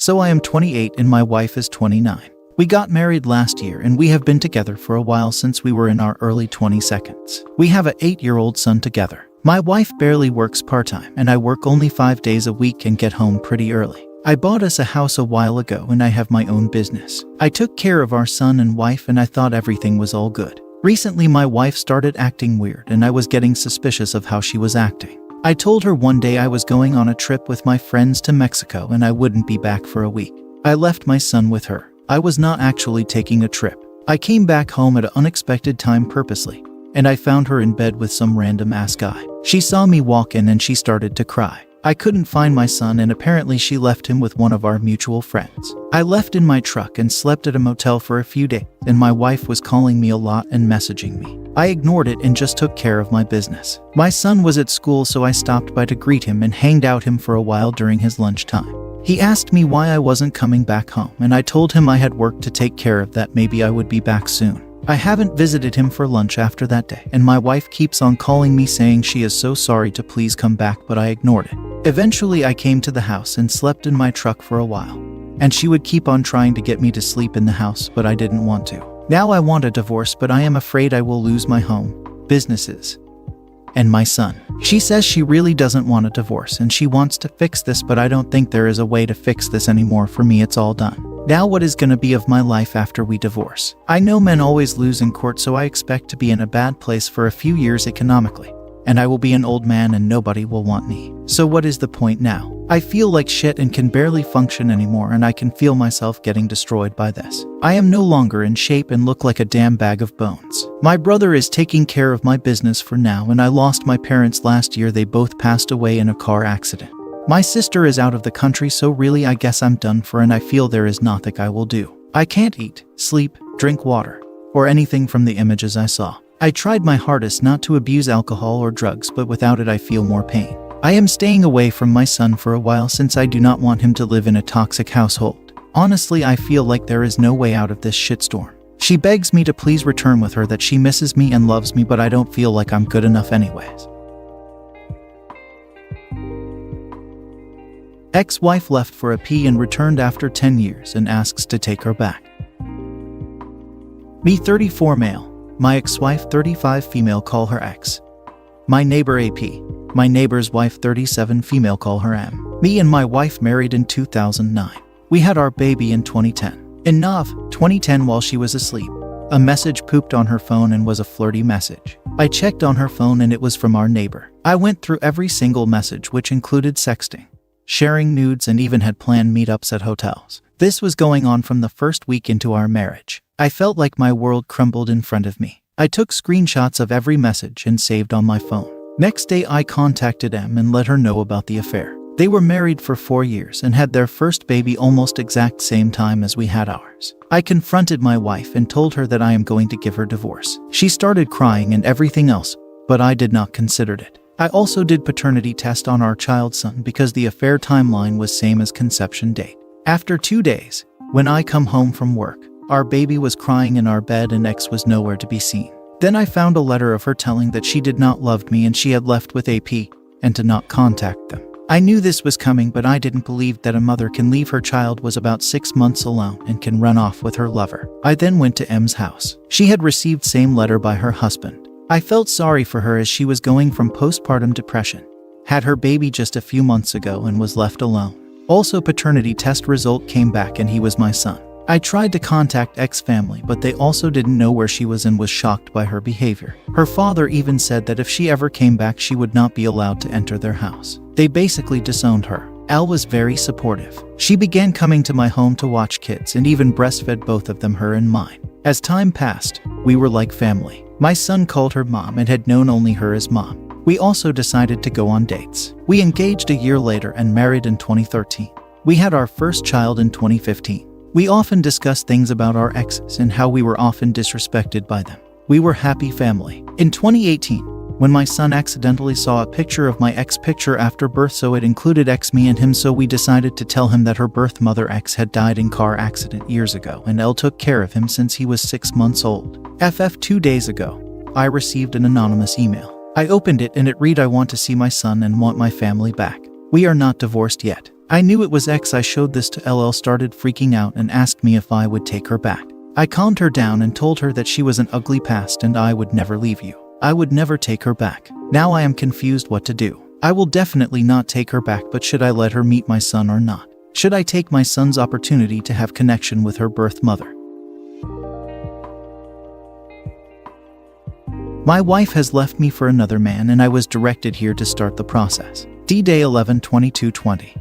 So I am 28 and my wife is 29. We got married last year and we have been together for a while since we were in our early 22nd. We have an 8-year-old son together. My wife barely works part-time and I work only 5 days a week and get home pretty early. I bought us a house a while ago and I have my own business. I took care of our son and wife and I thought everything was all good. Recently my wife started acting weird and I was getting suspicious of how she was acting. I told her one day I was going on a trip with my friends to Mexico and I wouldn't be back for a week. I left my son with her. I was not actually taking a trip. I came back home at an unexpected time purposely, and I found her in bed with some random ass guy. She saw me walk in and she started to cry. I couldn't find my son and apparently she left him with one of our mutual friends. I left in my truck and slept at a motel for a few days, and my wife was calling me a lot and messaging me. I ignored it and just took care of my business. My son was at school, so I stopped by to greet him and hanged out him for a while during his lunchtime. He asked me why I wasn't coming back home and I told him I had work to take care of, that maybe I would be back soon. I haven't visited him for lunch after that day and my wife keeps on calling me saying she is so sorry to please come back, but I ignored it. Eventually I came to the house and slept in my truck for a while, and she would keep on trying to get me to sleep in the house, but I didn't want to. Now I want a divorce, but I am afraid I will lose my home, businesses, and my son. She says she really doesn't want a divorce and she wants to fix this, but I don't think there is a way to fix this anymore. For me, it's all done. Now what is going to be of my life after we divorce? I know men always lose in court, so I expect to be in a bad place for a few years economically, and I will be an old man and nobody will want me. So what is the point now? I feel like shit and can barely function anymore, and I can feel myself getting destroyed by this. I am no longer in shape and look like a damn bag of bones. My brother is taking care of my business for now, and I lost my parents last year. They both passed away in a car accident. My sister is out of the country, so really I guess I'm done for, and I feel there is nothing I will do. I can't eat, sleep, drink water, or anything from the images I saw. I tried my hardest not to abuse alcohol or drugs, but without it I feel more pain. I am staying away from my son for a while since I do not want him to live in a toxic household. Honestly, I feel like there is no way out of this shitstorm. She begs me to please return with her, that she misses me and loves me, but I don't feel like I'm good enough anyways. Ex-wife left for a pee and returned after 10 years and asks to take her back. Me 34 male. My ex-wife 35 female, call her ex. My neighbor AP. My neighbor's wife 37 female, call her M. Me and my wife married in 2009. We had our baby in 2010. In 2010 while she was asleep. A message pooped on her phone and was a flirty message. I checked on her phone and it was from our neighbor. I went through every single message, which included sexting, sharing nudes, and even had planned meetups at hotels. This was going on from the first week into our marriage. I felt like my world crumbled in front of me. I took screenshots of every message and saved on my phone. Next day I contacted M and let her know about the affair. They were married for 4 years and had their first baby almost exact same time as we had ours. I confronted my wife and told her that I am going to give her divorce. She started crying and everything else, but I did not consider it. I also did paternity test on our child's son because the affair timeline was same as conception date. After 2 days, when I come home from work, our baby was crying in our bed and X was nowhere to be seen. Then I found a letter of her telling that she did not love me and she had left with AP and to not contact them. I knew this was coming, but I didn't believe that a mother can leave her child was about 6 months alone and can run off with her lover. I then went to M's house. She had received same letter by her husband. I felt sorry for her as she was going from postpartum depression, had her baby just a few months ago and was left alone. Also, paternity test result came back and he was my son. I tried to contact X family, but they also didn't know where she was and was shocked by her behavior. Her father even said that if she ever came back, she would not be allowed to enter their house. They basically disowned her. Al was very supportive. She began coming to my home to watch kids and even breastfed both of them, her and mine. As time passed, we were like family. My son called her mom and had known only her as mom. We also decided to go on dates. We engaged a year later and married in 2013. We had our first child in 2015. We often discussed things about our exes and how we were often disrespected by them. We were happy family. In 2018, when my son accidentally saw a picture of my ex picture after birth, so it included X, me and him, so we decided to tell him that her birth mother X had died in car accident years ago and L took care of him since he was 6 months old. 2 days ago, I received an anonymous email. I opened it and it read, "I want to see my son and want my family back. We are not divorced yet. I knew it was ex. I showed this to LL, started freaking out and asked me if I would take her back. I calmed her down and told her that she was an ugly past and I would never leave you. I would never take her back. Now I am confused what to do. I will definitely not take her back, but should I let her meet my son or not? Should I take my son's opportunity to have connection with her birth mother? My wife has left me for another man and I was directed here to start the process. D-Day 11/22/20.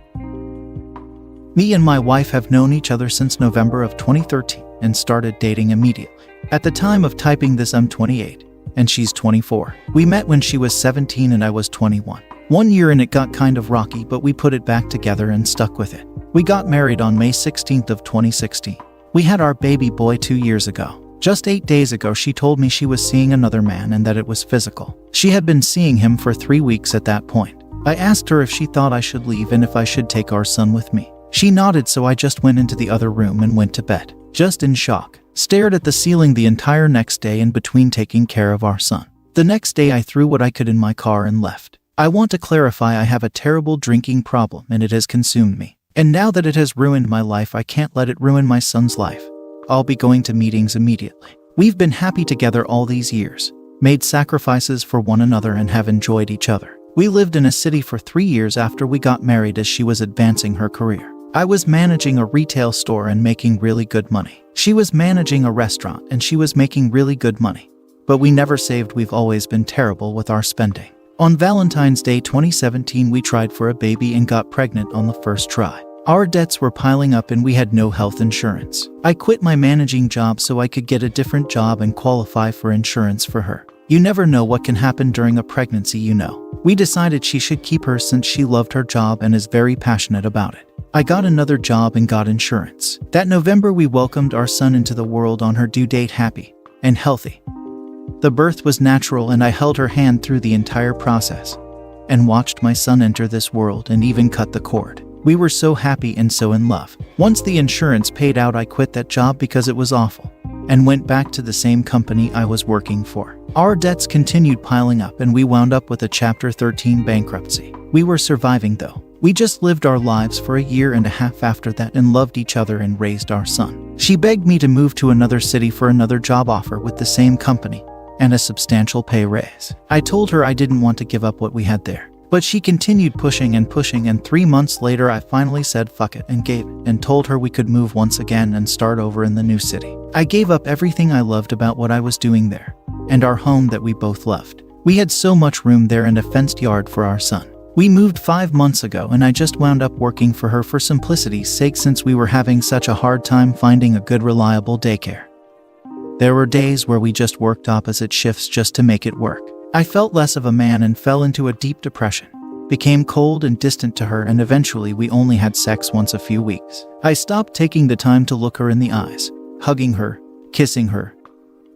Me and my wife have known each other since November of 2013 and started dating immediately. At the time of typing this, I'm 28 and she's 24. We met when she was 17 and I was 21. 1 year and it got kind of rocky, but we put it back together and stuck with it. We got married on May 16th of 2016. We had our baby boy 2 years ago. Just 8 days ago, she told me she was seeing another man and that it was physical. She had been seeing him for 3 weeks at that point. I asked her if she thought I should leave and if I should take our son with me. She nodded, so I just went into the other room and went to bed. Just in shock. Stared at the ceiling the entire next day in between taking care of our son. The next day I threw what I could in my car and left. I want to clarify, I have a terrible drinking problem and it has consumed me. And now that it has ruined my life, I can't let it ruin my son's life. I'll be going to meetings immediately. We've been happy together all these years, made sacrifices for one another and have enjoyed each other. We lived in a city for 3 years after we got married as she was advancing her career. I was managing a retail store and making really good money. She was managing a restaurant and she was making really good money. But we never saved. We've always been terrible with our spending. On Valentine's Day 2017, we tried for a baby and got pregnant on the first try. Our debts were piling up and we had no health insurance. I quit my managing job so I could get a different job and qualify for insurance for her. You never know what can happen during a pregnancy, you know. We decided she should keep her since she loved her job and is very passionate about it. I got another job and got insurance. That November we welcomed our son into the world on her due date, happy and healthy. The birth was natural and I held her hand through the entire process and watched my son enter this world and even cut the cord. We were so happy and so in love. Once the insurance paid out, I quit that job because it was awful and went back to the same company I was working for. Our debts continued piling up and we wound up with a Chapter 13 bankruptcy. We were surviving though. We just lived our lives for a year and a half after that and loved each other and raised our son. She begged me to move to another city for another job offer with the same company and a substantial pay raise. I told her I didn't want to give up what we had there. But she continued pushing and 3 months later I finally said fuck it and gave it and told her we could move once again and start over in the new city. I gave up everything I loved about what I was doing there and our home that we both loved. We had so much room there and a fenced yard for our son. We moved 5 months ago and I just wound up working for her for simplicity's sake since we were having such a hard time finding a good reliable daycare. There were days where we just worked opposite shifts just to make it work. I felt less of a man and fell into a deep depression, became cold and distant to her, and eventually we only had sex once a few weeks. I stopped taking the time to look her in the eyes, hugging her, kissing her,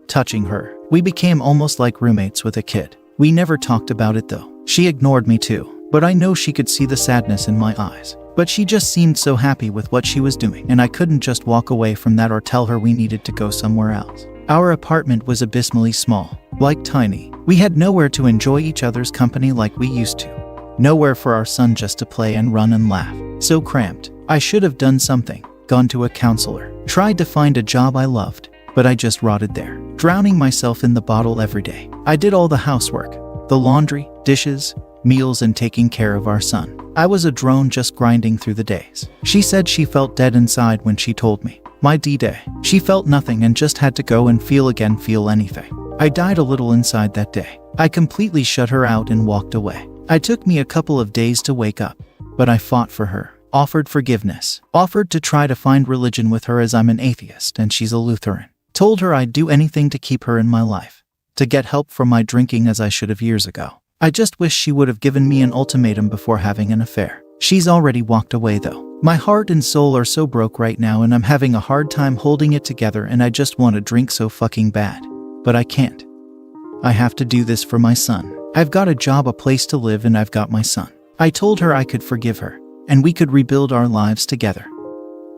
touching her. We became almost like roommates with a kid. We never talked about it though. She ignored me too, but I know she could see the sadness in my eyes. But she just seemed so happy with what she was doing, and I couldn't just walk away from that or tell her we needed to go somewhere else. Our apartment was abysmally small, like tiny. We had nowhere to enjoy each other's company like we used to. Nowhere for our son just to play and run and laugh. So cramped. I should have done something, gone to a counselor, tried to find a job I loved, but I just rotted there, drowning myself in the bottle every day. I did all the housework, the laundry, dishes, meals, and taking care of our son. I was a drone just grinding through the days. She said she felt dead inside when she told me. My D-Day. She felt nothing and just had to go and feel again, feel anything. I died a little inside that day. I completely shut her out and walked away. It took me a couple of days to wake up, but I fought for her, offered forgiveness, offered to try to find religion with her as I'm an atheist and she's a Lutheran. Told her I'd do anything to keep her in my life, to get help from my drinking as I should have years ago. I just wish she would have given me an ultimatum before having an affair. She's already walked away though. My heart and soul are so broke right now and I'm having a hard time holding it together and I just want to drink so fucking bad. But I can't. I have to do this for my son. I've got a job, a place to live, and I've got my son. I told her I could forgive her and we could rebuild our lives together.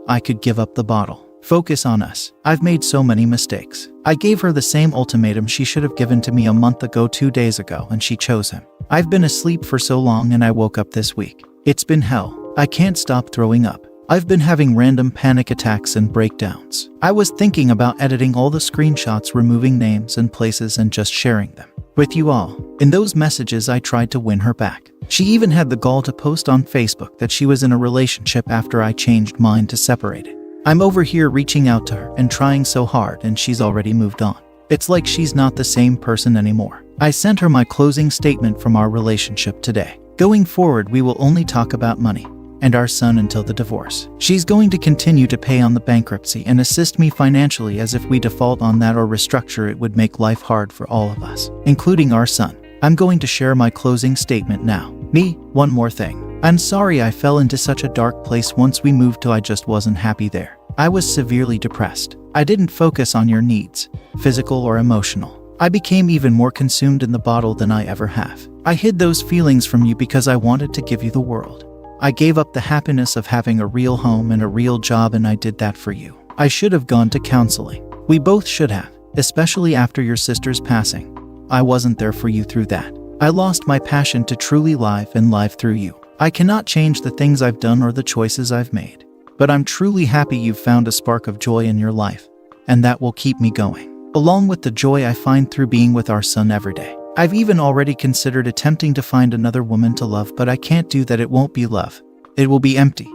I could give up the bottle, focus on us. I've made so many mistakes. I gave her the same ultimatum she should have given to me a month ago, 2 days ago, and she chose him. I've been asleep for so long and I woke up this week. It's been hell. I can't stop throwing up. I've been having random panic attacks and breakdowns. I was thinking about editing all the screenshots, removing names and places, and just sharing them with you all. In those messages, I tried to win her back. She even had the gall to post on Facebook that she was in a relationship after I changed mine to separate it. I'm over here reaching out to her and trying so hard, and she's already moved on. It's like she's not the same person anymore. I sent her my closing statement from our relationship today. Going forward, we will only talk about money and our son until the divorce. She's going to continue to pay on the bankruptcy and assist me financially, as if we default on that or restructure, it would make life hard for all of us, including our son. I'm going to share my closing statement now. Me, one more thing. I'm sorry I fell into such a dark place once we moved to. I just wasn't happy there. I was severely depressed. I didn't focus on your needs, physical or emotional. I became even more consumed in the bottle than I ever have. I hid those feelings from you because I wanted to give you the world. I gave up the happiness of having a real home and a real job, and I did that for you. I should have gone to counseling. We both should have, especially after your sister's passing. I wasn't there for you through that. I lost my passion to truly live through you. I cannot change the things I've done or the choices I've made, but I'm truly happy you've found a spark of joy in your life, and that will keep me going, along with the joy I find through being with our son every day. I've even already considered attempting to find another woman to love, but I can't do that. It won't be love. It will be empty.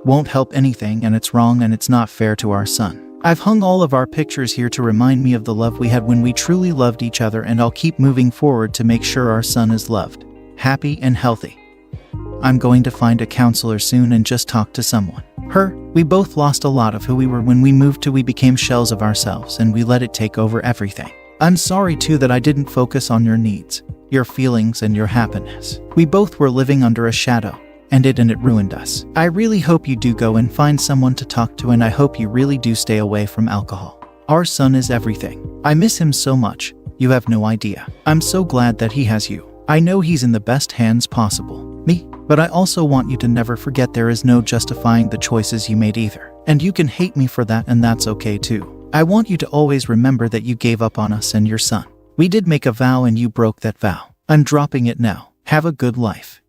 Won't help anything, and it's wrong, and it's not fair to our son. I've hung all of our pictures here to remind me of the love we had when we truly loved each other, and I'll keep moving forward to make sure our son is loved, happy, and healthy. I'm going to find a counselor soon and just talk to someone. We both lost a lot of who we were when we moved to. We became shells of ourselves, and we let it take over everything. I'm sorry too that I didn't focus on your needs, your feelings, and your happiness. We both were living under a shadow, and it ruined us. I really hope you do go and find someone to talk to, and I hope you really do stay away from alcohol. Our son is everything. I miss him so much. You have no idea. I'm so glad that he has you. I know he's in the best hands possible. Me. But I also want you to never forget there is no justifying the choices you made either. And you can hate me for that, and that's okay too. I want you to always remember that you gave up on us and your son. We did make a vow and you broke that vow. I'm dropping it now. Have a good life.